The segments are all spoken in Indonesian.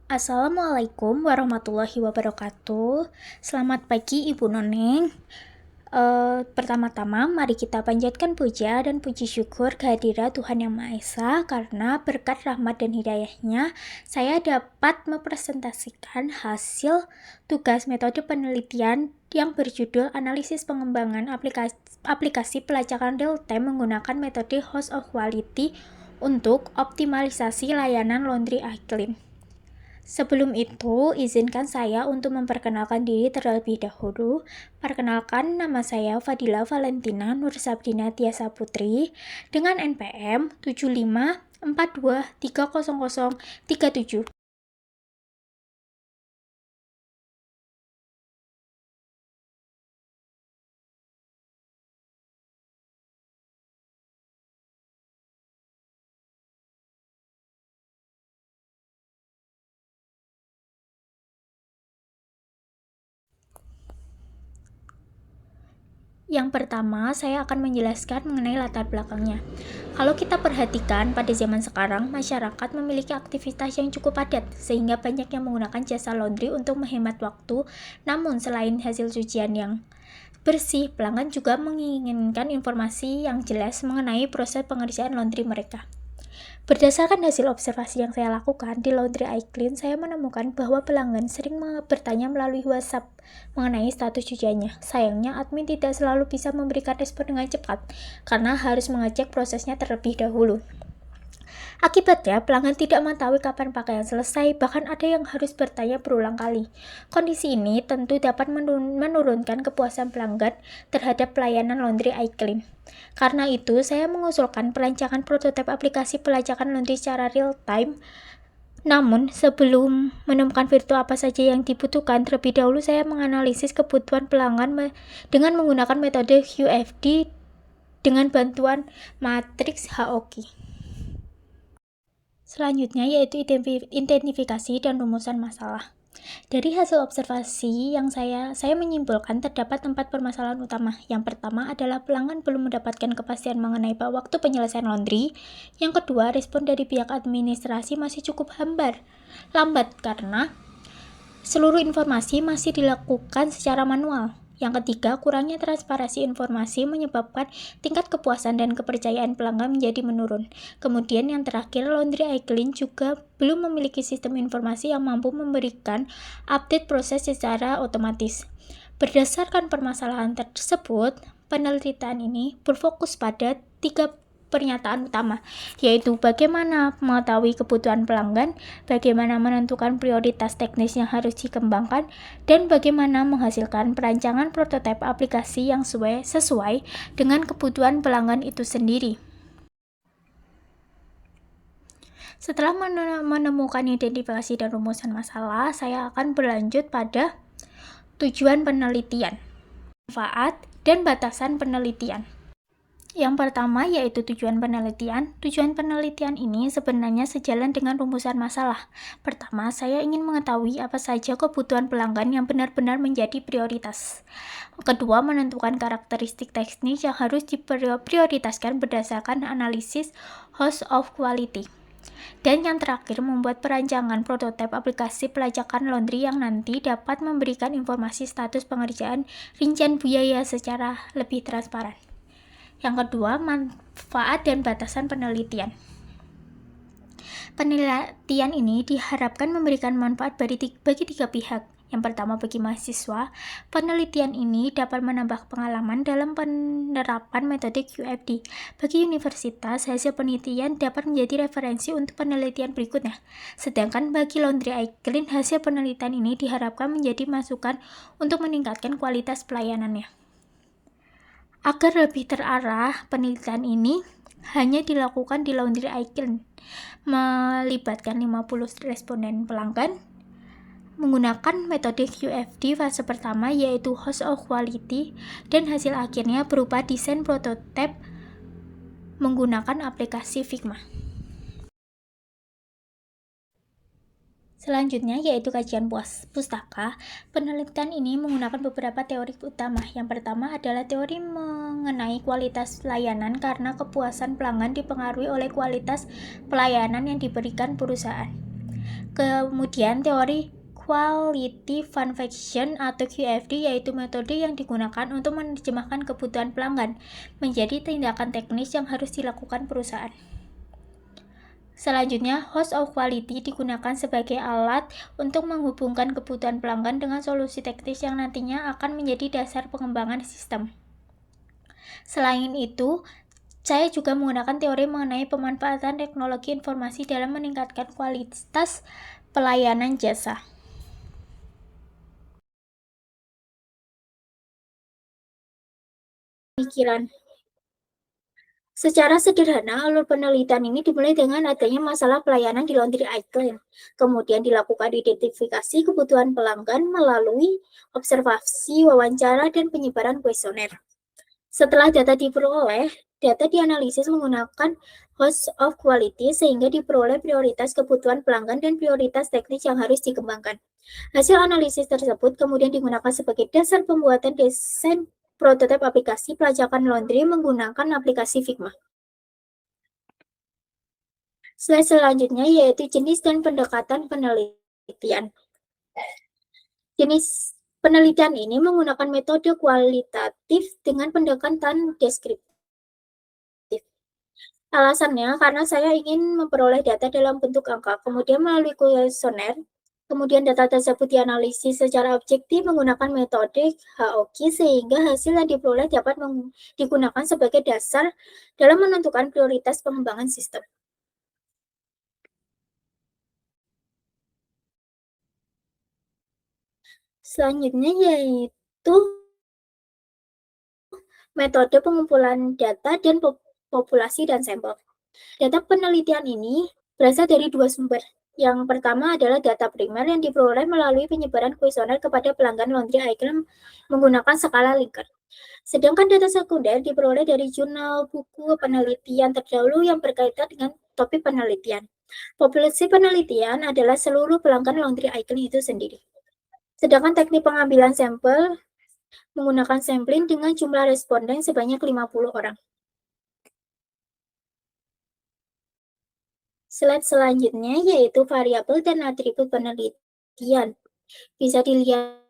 Assalamualaikum warahmatullahi wabarakatuh. Selamat pagi Ibu Noneng. Pertama-tama mari kita panjatkan puja dan puji syukur kehadirat Tuhan Yang Maha Esa, karena berkat rahmat dan hidayahnya saya dapat mempresentasikan hasil tugas metode penelitian yang berjudul Analisis Pengembangan Aplikasi Pelacakan Real Time menggunakan metode Host of Quality untuk optimalisasi layanan laundry iklim. Sebelum itu, izinkan saya untuk memperkenalkan diri terlebih dahulu. Perkenalkan, nama saya Fadila Valentina Nur Sabdina Tiasa Putri dengan NPM 7542300037. Yang pertama, saya akan menjelaskan mengenai latar belakangnya. Kalau kita perhatikan, pada zaman sekarang, masyarakat memiliki aktivitas yang cukup padat, sehingga banyak yang menggunakan jasa laundry untuk menghemat waktu. Namun, selain hasil cucian yang bersih, pelanggan juga menginginkan informasi yang jelas mengenai proses pengerjaan laundry mereka. Berdasarkan hasil observasi yang saya lakukan di Laundry iClean, saya menemukan bahwa pelanggan sering bertanya melalui WhatsApp mengenai status cuciannya. Sayangnya, admin tidak selalu bisa memberikan respon dengan cepat karena harus mengecek prosesnya terlebih dahulu. Akibatnya, pelanggan tidak mengetahui kapan pakaian selesai, bahkan ada yang harus bertanya berulang kali. Kondisi ini tentu dapat menurunkan kepuasan pelanggan terhadap pelayanan laundry iClean. Karena itu, saya mengusulkan perancangan prototipe aplikasi pelacakan laundry secara real time. Namun, sebelum menemukan fitur apa saja yang dibutuhkan, terlebih dahulu saya menganalisis kebutuhan pelanggan dengan menggunakan metode QFD dengan bantuan matriks HOQ. Selanjutnya yaitu identifikasi dan rumusan masalah. Dari hasil observasi yang saya menyimpulkan terdapat 4 permasalahan utama. Yang pertama adalah pelanggan belum mendapatkan kepastian mengenai waktu penyelesaian laundry. Yang kedua, respon dari pihak administrasi masih cukup lambat karena seluruh informasi masih dilakukan secara manual. Yang ketiga, kurangnya transparansi informasi menyebabkan tingkat kepuasan dan kepercayaan pelanggan menjadi menurun. Kemudian yang terakhir, Laundry iClean juga belum memiliki sistem informasi yang mampu memberikan update proses secara otomatis. Berdasarkan permasalahan tersebut, penelitian ini berfokus pada 3 pernyataan utama, yaitu bagaimana mengetahui kebutuhan pelanggan, bagaimana menentukan prioritas teknis yang harus dikembangkan, dan bagaimana menghasilkan perancangan prototipe aplikasi yang sesuai dengan kebutuhan pelanggan itu sendiri. Setelah menemukan identifikasi dan rumusan masalah, saya akan berlanjut pada tujuan penelitian, manfaat, dan batasan penelitian. Yang pertama yaitu tujuan penelitian. Tujuan penelitian ini sebenarnya sejalan dengan rumusan masalah. Pertama, saya ingin mengetahui apa saja kebutuhan pelanggan yang benar-benar menjadi prioritas. Kedua, menentukan karakteristik teknis yang harus diprioritaskan berdasarkan analisis host of quality. Dan yang terakhir, membuat perancangan prototipe aplikasi pelacakan laundry yang nanti dapat memberikan informasi status pengerjaan rincian biaya secara lebih transparan. Yang kedua, manfaat dan batasan penelitian. Penelitian ini diharapkan memberikan manfaat bagi 3 pihak. Yang pertama, bagi mahasiswa, penelitian ini dapat menambah pengalaman dalam penerapan metode QFD. Bagi universitas, hasil penelitian dapat menjadi referensi untuk penelitian berikutnya. Sedangkan bagi Laundry iClean, hasil penelitian ini diharapkan menjadi masukan untuk meningkatkan kualitas pelayanannya. Agar lebih terarah, penelitian ini hanya dilakukan di Laundry iClean, melibatkan 50 responden pelanggan, menggunakan metode QFD fase pertama yaitu Host of Quality, dan hasil akhirnya berupa desain prototipe menggunakan aplikasi Figma. Selanjutnya yaitu kajian pustaka. Penelitian ini menggunakan beberapa teori utama. Yang pertama adalah teori mengenai kualitas layanan, karena kepuasan pelanggan dipengaruhi oleh kualitas pelayanan yang diberikan perusahaan. Kemudian teori Quality Function atau QFD yaitu metode yang digunakan untuk menerjemahkan kebutuhan pelanggan menjadi tindakan teknis yang harus dilakukan perusahaan. Selanjutnya, host of quality digunakan sebagai alat untuk menghubungkan kebutuhan pelanggan dengan solusi teknis yang nantinya akan menjadi dasar pengembangan sistem. Selain itu, saya juga menggunakan teori mengenai pemanfaatan teknologi informasi dalam meningkatkan kualitas pelayanan jasa. Pikiran. Secara sederhana, alur penelitian ini dimulai dengan adanya masalah pelayanan di laundry item. Kemudian dilakukan identifikasi kebutuhan pelanggan melalui observasi, wawancara, dan penyebaran kuesioner. Setelah data diperoleh, data dianalisis menggunakan host of quality sehingga diperoleh prioritas kebutuhan pelanggan dan prioritas teknis yang harus dikembangkan. Hasil analisis tersebut kemudian digunakan sebagai dasar pembuatan desain prototipe aplikasi pelacakan laundry menggunakan aplikasi Figma. Slide selanjutnya yaitu jenis dan pendekatan penelitian. Jenis penelitian ini menggunakan metode kualitatif dengan pendekatan deskriptif. Alasannya karena saya ingin memperoleh data dalam bentuk angka, kemudian melalui kuesioner, kemudian data tersebut dianalisis secara objektif menggunakan metode HOQ sehingga hasil yang diperoleh dapat digunakan sebagai dasar dalam menentukan prioritas pengembangan sistem. Selanjutnya yaitu metode pengumpulan data dan populasi dan sampel. Data penelitian ini berasal dari dua sumber. Yang pertama adalah data primer yang diperoleh melalui penyebaran kuesioner kepada pelanggan laundry item menggunakan skala Likert. Sedangkan data sekunder diperoleh dari jurnal buku penelitian terdahulu yang berkaitan dengan topik penelitian. Populasi penelitian adalah seluruh pelanggan laundry item itu sendiri. Sedangkan teknik pengambilan sampel menggunakan sampling dengan jumlah responden sebanyak 50 orang. Slide selanjutnya yaitu variabel dan atribut penelitian. Bisa dilihat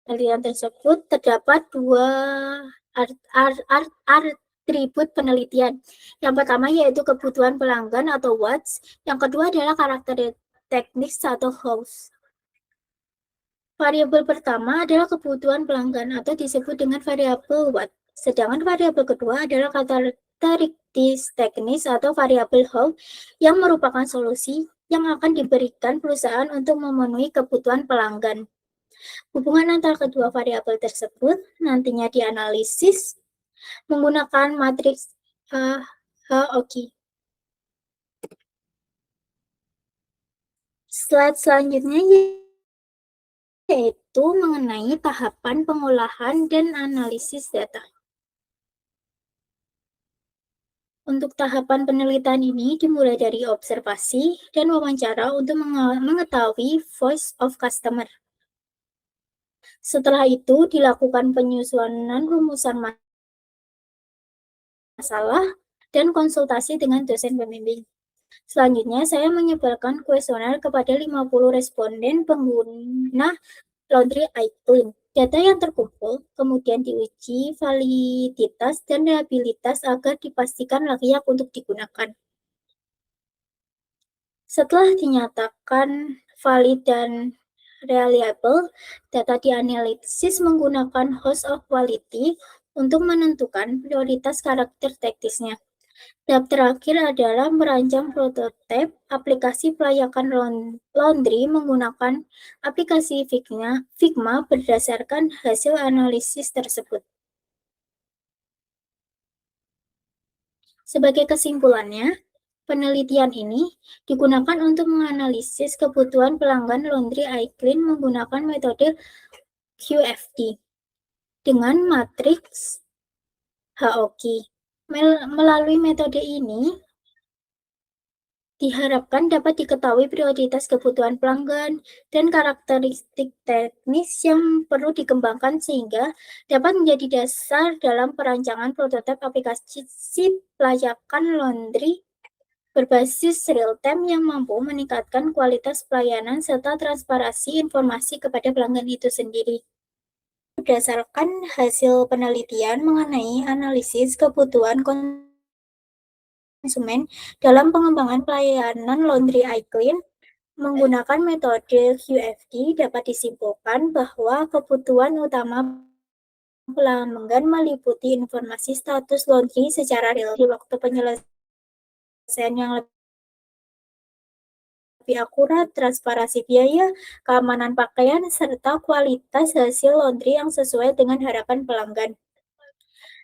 penelitian tersebut terdapat dua atribut penelitian. Yang pertama yaitu kebutuhan pelanggan atau what's, yang kedua adalah karakter teknis atau hows. Variabel pertama adalah kebutuhan pelanggan atau disebut dengan variabel what. Sedangkan variabel kedua adalah karakteristik teknis atau variabel how yang merupakan solusi yang akan diberikan perusahaan untuk memenuhi kebutuhan pelanggan. Hubungan antara kedua variabel tersebut nantinya dianalisis menggunakan matriks HOQ. Slide selanjutnya yaitu mengenai tahapan pengolahan dan analisis data. Untuk tahapan penelitian ini dimulai dari observasi dan wawancara untuk mengetahui voice of customer. Setelah itu dilakukan penyusunan rumusan masalah dan konsultasi dengan dosen pembimbing. Selanjutnya, saya menyebarkan kuesioner kepada 50 responden pengguna laundry iClean. Data yang terkumpul kemudian diuji validitas dan reliabilitas agar dipastikan layak untuk digunakan. Setelah dinyatakan valid dan reliable, data dianalisis menggunakan host of quality untuk menentukan prioritas karakter teknisnya. Tahap terakhir adalah merancang prototipe aplikasi pelayakan laundry menggunakan aplikasi Figma berdasarkan hasil analisis tersebut. Sebagai kesimpulannya, penelitian ini digunakan untuk menganalisis kebutuhan pelanggan laundry iClean menggunakan metode QFD dengan matriks HOQ. Melalui metode ini, diharapkan dapat diketahui prioritas kebutuhan pelanggan dan karakteristik teknis yang perlu dikembangkan sehingga dapat menjadi dasar dalam perancangan prototipe aplikasi pelayakan laundry berbasis real-time yang mampu meningkatkan kualitas pelayanan serta transparansi informasi kepada pelanggan itu sendiri. Berdasarkan hasil penelitian mengenai analisis kebutuhan konsumen dalam pengembangan pelayanan laundry iClean, menggunakan metode QFD dapat disimpulkan bahwa kebutuhan utama pelanggan meliputi informasi status laundry secara real di waktu penyelesaian yang lebih akurat, transparansi biaya, keamanan pakaian, serta kualitas hasil laundry yang sesuai dengan harapan pelanggan.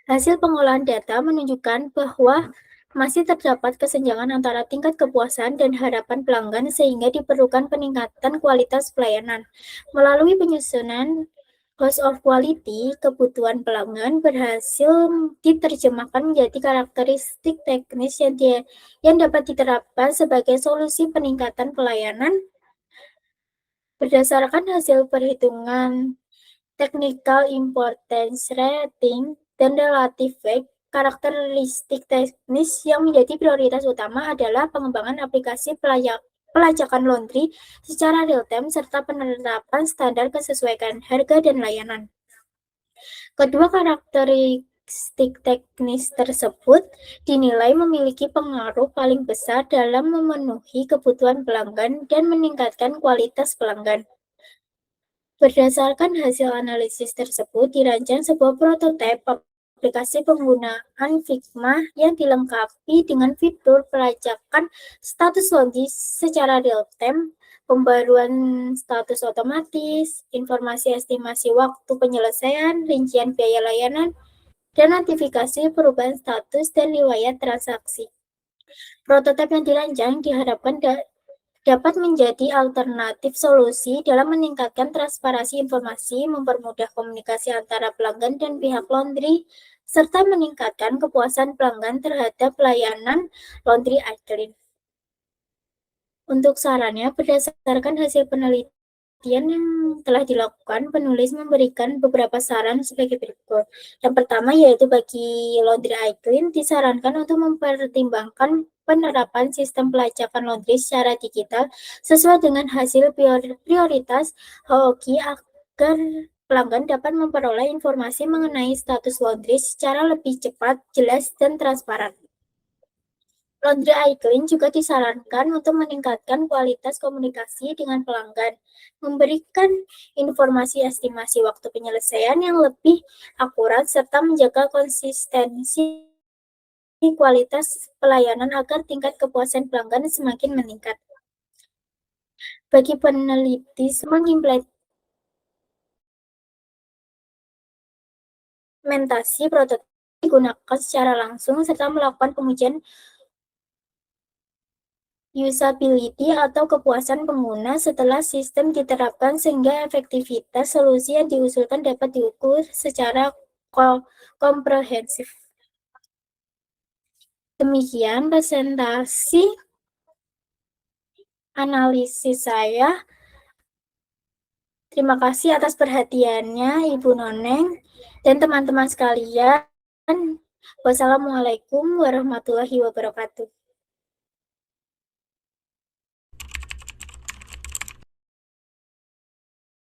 Hasil pengolahan data menunjukkan bahwa masih terdapat kesenjangan antara tingkat kepuasan dan harapan pelanggan sehingga diperlukan peningkatan kualitas pelayanan. Melalui penyusunan Cost of Quality, kebutuhan pelanggan berhasil diterjemahkan menjadi karakteristik teknis yang dapat diterapkan sebagai solusi peningkatan pelayanan berdasarkan hasil perhitungan Technical Importance Rating, dan Relative Weight. Karakteristik teknis yang menjadi prioritas utama adalah pengembangan aplikasi pelacakan laundry secara real-time serta penerapan standar kesesuaian harga dan layanan. Kedua karakteristik teknis tersebut dinilai memiliki pengaruh paling besar dalam memenuhi kebutuhan pelanggan dan meningkatkan kualitas pelanggan. Berdasarkan hasil analisis tersebut, dirancang sebuah prototipe aplikasi penggunaan Figma yang dilengkapi dengan fitur pelacakan status logis secara real-time, pembaruan status otomatis, informasi estimasi waktu penyelesaian, rincian biaya layanan, dan notifikasi perubahan status dan riwayat transaksi. Prototipe yang dirancang diharapkan dapat menjadi alternatif solusi dalam meningkatkan transparansi informasi, mempermudah komunikasi antara pelanggan dan pihak laundry, serta meningkatkan kepuasan pelanggan terhadap pelayanan laundry iClean. Untuk sarannya, berdasarkan hasil penelitian yang telah dilakukan, penulis memberikan beberapa saran sebagai berikut. Yang pertama yaitu bagi laundry iClean disarankan untuk mempertimbangkan penerapan sistem pelacakan laundry secara digital sesuai dengan hasil prioritas HOQ agar pelanggan dapat memperoleh informasi mengenai status laundry secara lebih cepat, jelas, dan transparan. Laundry iClean juga disarankan untuk meningkatkan kualitas komunikasi dengan pelanggan, memberikan informasi estimasi waktu penyelesaian yang lebih akurat, serta menjaga konsistensi kualitas pelayanan agar tingkat kepuasan pelanggan semakin meningkat. Bagi peneliti, mengimplementasi prototipe digunakan secara langsung serta melakukan pengujian usability atau kepuasan pengguna setelah sistem diterapkan sehingga efektivitas solusi yang diusulkan dapat diukur secara komprehensif. Demikian presentasi analisis saya. Terima kasih atas perhatiannya Ibu Noneng dan teman-teman sekalian. Wassalamualaikum warahmatullahi wabarakatuh.